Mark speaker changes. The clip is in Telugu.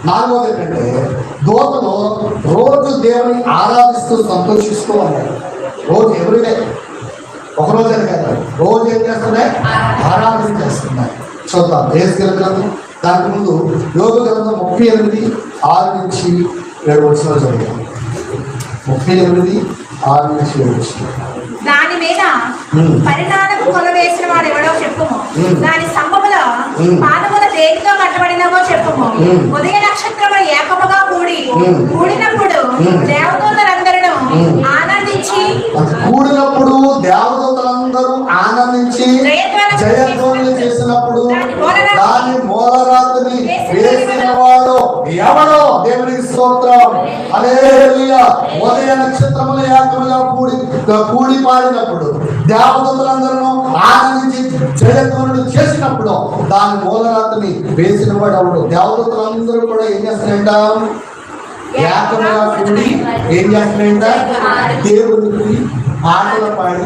Speaker 1: నాలుగోది ఏంటంటే దూతలు రోజు దేవుని ఆరాధిస్తూ సంతోషిస్తూ ఉన్నారు. రోజు ఎవ్రీడే, ఒకరోజు అని కాదు, రోజు ఏం చేస్తున్నాయి? ఆరాధన చేస్తున్నాయి. చూద్దాం ఏహెజ్కేలు గ్రంథం, దానికి ముందు యోగ గ్రంథం 38:6-7 చదివాం. 38:6-7.
Speaker 2: దాని మీద పరిణామం కొలవేసిన వాడు ఎవడో చెప్పుము. దాని స్తంభములో పాదముల దేనితో కట్టబడినవో చెప్పుము. ఉదయ నక్షత్రములు ఏకముగా కూడినప్పుడు దేవదూతలందరూ ఆనందించి
Speaker 1: జయధ్వనులు చేసినప్పుడు దాని మూలరాత్రిని వేసిన వాడు ఎవడో? దేవునికి స్తోత్రం, హల్లెలూయా. ఉదయ నక్షత్రములు ఏకముగా కూడి పాడినప్పుడు దేవదూతలందరూ ఆనందించి జయధ్వనులు చేసినప్పుడు దాని మూలరాత్రిని వేసిన వాడు ఎవడు? దేవదూతలందరూ కూడా ఏం చేస్తారంట? ఏకముగా కూడి ఏం చేస్తారంట? దేవునికి ఆటలు పాడి